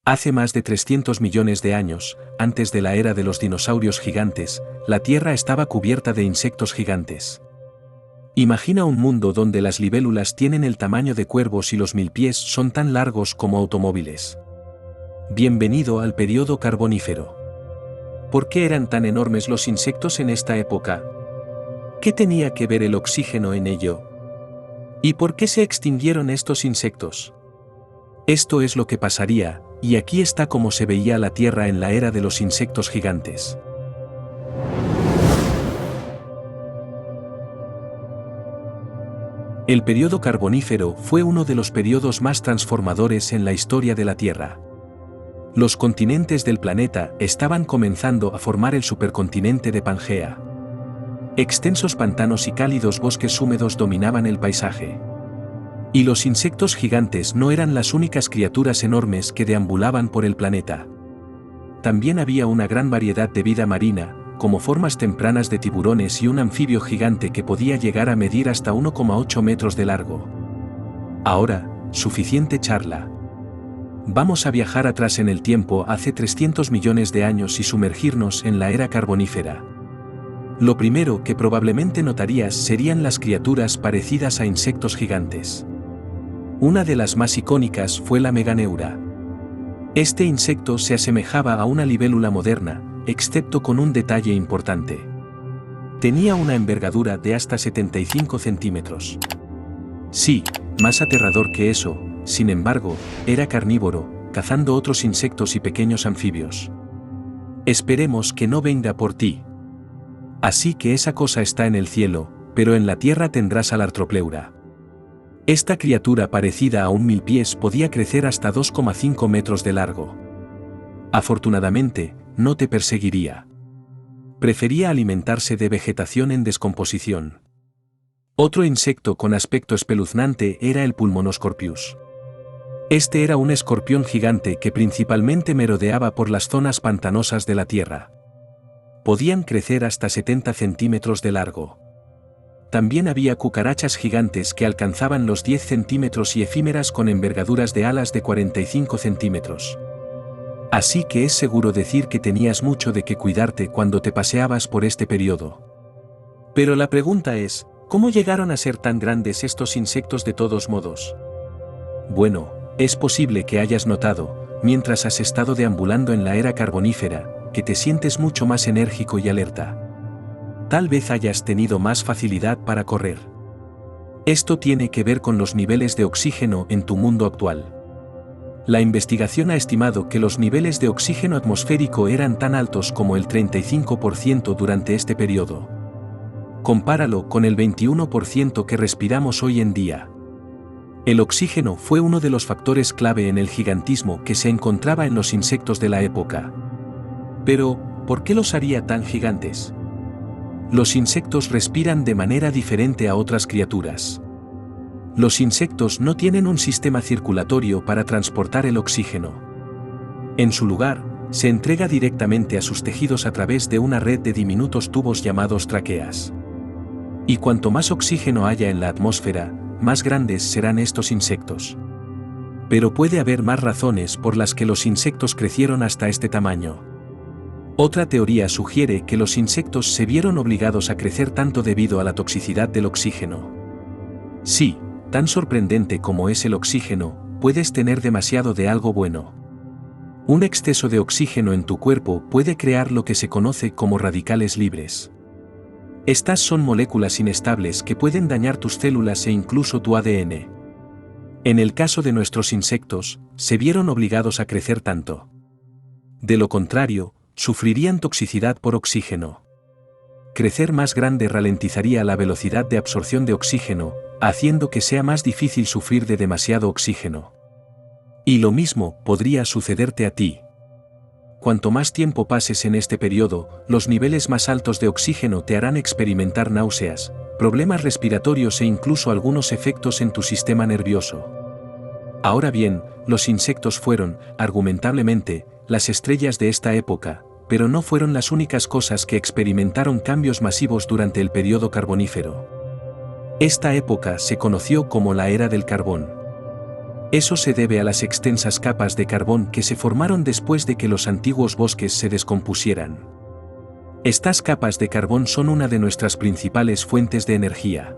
Hace más de 300 millones de años, antes de la era de los dinosaurios gigantes, la Tierra estaba cubierta de insectos gigantes. Imagina un mundo donde las libélulas tienen el tamaño de cuervos y los milpies son tan largos como automóviles. Bienvenido al período carbonífero. ¿Por qué eran tan enormes los insectos en esta época? ¿Qué tenía que ver el oxígeno en ello? ¿Y por qué se extinguieron estos insectos? Esto es lo que pasaría, y aquí está cómo se veía la Tierra en la era de los insectos gigantes. El período carbonífero fue uno de los periodos más transformadores en la historia de la Tierra. Los continentes del planeta estaban comenzando a formar el supercontinente de Pangea. Extensos pantanos y cálidos bosques húmedos dominaban el paisaje. Y los insectos gigantes no eran las únicas criaturas enormes que deambulaban por el planeta. También había una gran variedad de vida marina, como formas tempranas de tiburones y un anfibio gigante que podía llegar a medir hasta 1,8 metros de largo. Ahora, suficiente charla. Vamos a viajar atrás en el tiempo hace 300 millones de años y sumergirnos en la era carbonífera. Lo primero que probablemente notarías serían las criaturas parecidas a insectos gigantes. Una de las más icónicas fue la meganeura. Este insecto se asemejaba a una libélula moderna, excepto con un detalle importante. Tenía una envergadura de hasta 75 centímetros. Sí, más aterrador que eso, sin embargo, era carnívoro, cazando otros insectos y pequeños anfibios. Esperemos que no venga por ti. Así que esa cosa está en el cielo, pero en la tierra tendrás al Artropleura. Esta criatura parecida a un milpies podía crecer hasta 2,5 metros de largo. Afortunadamente, no te perseguiría. Prefería alimentarse de vegetación en descomposición. Otro insecto con aspecto espeluznante era el Pulmonoscorpius. Este era un escorpión gigante que principalmente merodeaba por las zonas pantanosas de la Tierra. Podían crecer hasta 70 centímetros de largo. También había cucarachas gigantes que alcanzaban los 10 centímetros y efímeras con envergaduras de alas de 45 centímetros. Así que es seguro decir que tenías mucho de qué cuidarte cuando te paseabas por este periodo. Pero la pregunta es, ¿cómo llegaron a ser tan grandes estos insectos de todos modos? Bueno, es posible que hayas notado, mientras has estado deambulando en la era carbonífera, que te sientes mucho más enérgico y alerta. Tal vez hayas tenido más facilidad para correr. Esto tiene que ver con los niveles de oxígeno en tu mundo actual. La investigación ha estimado que los niveles de oxígeno atmosférico eran tan altos como el 35% durante este periodo. Compáralo con el 21% que respiramos hoy en día. El oxígeno fue uno de los factores clave en el gigantismo que se encontraba en los insectos de la época. Pero, ¿por qué los haría tan gigantes? Los insectos respiran de manera diferente a otras criaturas. Los insectos no tienen un sistema circulatorio para transportar el oxígeno. En su lugar, se entrega directamente a sus tejidos a través de una red de diminutos tubos llamados tráqueas. Y cuanto más oxígeno haya en la atmósfera, más grandes serán estos insectos. Pero puede haber más razones por las que los insectos crecieron hasta este tamaño. Otra teoría sugiere que los insectos se vieron obligados a crecer tanto debido a la toxicidad del oxígeno. Sí, tan sorprendente como es el oxígeno, puedes tener demasiado de algo bueno. Un exceso de oxígeno en tu cuerpo puede crear lo que se conoce como radicales libres. Estas son moléculas inestables que pueden dañar tus células e incluso tu ADN. En el caso de nuestros insectos, se vieron obligados a crecer tanto. De lo contrario, sufrirían toxicidad por oxígeno. Crecer más grande ralentizaría la velocidad de absorción de oxígeno, haciendo que sea más difícil sufrir de demasiado oxígeno. Y lo mismo podría sucederte a ti. Cuanto más tiempo pases en este periodo, los niveles más altos de oxígeno te harán experimentar náuseas, problemas respiratorios e incluso algunos efectos en tu sistema nervioso. Ahora bien, los insectos fueron, argumentablemente, las estrellas de esta época, pero no fueron las únicas cosas que experimentaron cambios masivos durante el período carbonífero. Esta época se conoció como la Era del Carbón. Eso se debe a las extensas capas de carbón que se formaron después de que los antiguos bosques se descompusieran. Estas capas de carbón son una de nuestras principales fuentes de energía.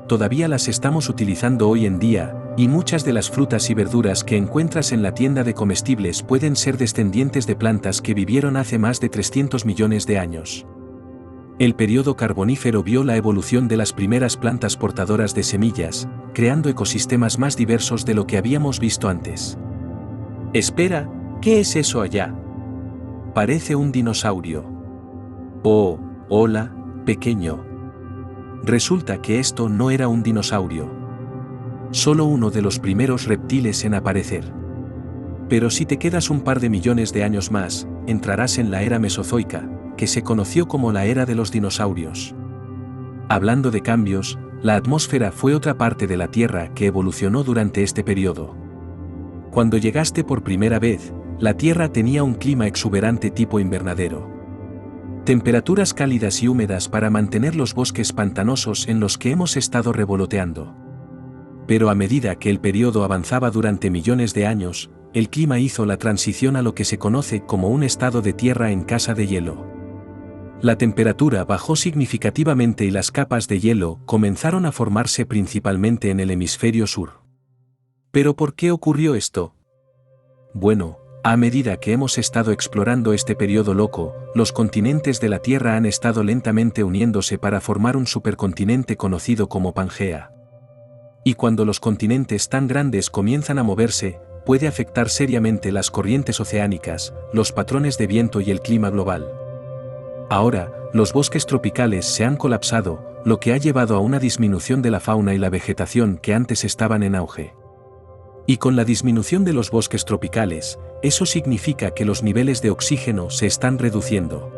Todavía las estamos utilizando hoy en día, y muchas de las frutas y verduras que encuentras en la tienda de comestibles pueden ser descendientes de plantas que vivieron hace más de 300 millones de años. El período carbonífero vio la evolución de las primeras plantas portadoras de semillas, creando ecosistemas más diversos de lo que habíamos visto antes. Espera, ¿qué es eso allá? Parece un dinosaurio. Oh, hola, pequeño. Resulta que esto no era un dinosaurio. Solo uno de los primeros reptiles en aparecer. Pero si te quedas un par de millones de años más, entrarás en la era mesozoica, que se conoció como la era de los dinosaurios. Hablando de cambios, la atmósfera fue otra parte de la Tierra que evolucionó durante este periodo. Cuando llegaste por primera vez, la Tierra tenía un clima exuberante tipo invernadero. Temperaturas cálidas y húmedas para mantener los bosques pantanosos en los que hemos estado revoloteando. Pero a medida que el periodo avanzaba durante millones de años, el clima hizo la transición a lo que se conoce como un estado de tierra en casa de hielo. La temperatura bajó significativamente y las capas de hielo comenzaron a formarse principalmente en el hemisferio sur. ¿Pero por qué ocurrió esto? Bueno, a medida que hemos estado explorando este periodo loco, los continentes de la Tierra han estado lentamente uniéndose para formar un supercontinente conocido como Pangea. Y cuando los continentes tan grandes comienzan a moverse, puede afectar seriamente las corrientes oceánicas, los patrones de viento y el clima global. Ahora, los bosques tropicales se han colapsado, lo que ha llevado a una disminución de la fauna y la vegetación que antes estaban en auge. Y con la disminución de los bosques tropicales, eso significa que los niveles de oxígeno se están reduciendo.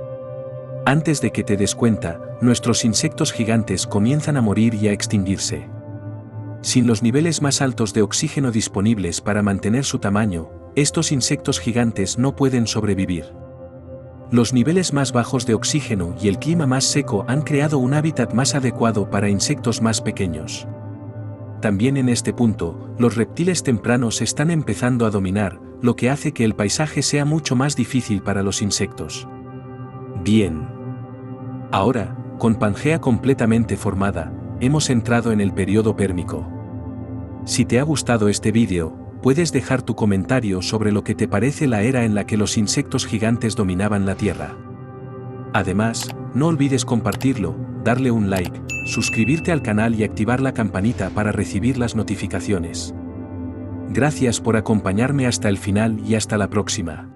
Antes de que te des cuenta, nuestros insectos gigantes comienzan a morir y a extinguirse. Sin los niveles más altos de oxígeno disponibles para mantener su tamaño, estos insectos gigantes no pueden sobrevivir. Los niveles más bajos de oxígeno y el clima más seco han creado un hábitat más adecuado para insectos más pequeños. También en este punto, los reptiles tempranos están empezando a dominar, lo que hace que el paisaje sea mucho más difícil para los insectos. Bien. Ahora, con Pangea completamente formada, hemos entrado en el periodo pérmico. Si te ha gustado este vídeo, puedes dejar tu comentario sobre lo que te parece la era en la que los insectos gigantes dominaban la Tierra. Además, no olvides compartirlo, darle un like, suscribirte al canal y activar la campanita para recibir las notificaciones. Gracias por acompañarme hasta el final y hasta la próxima.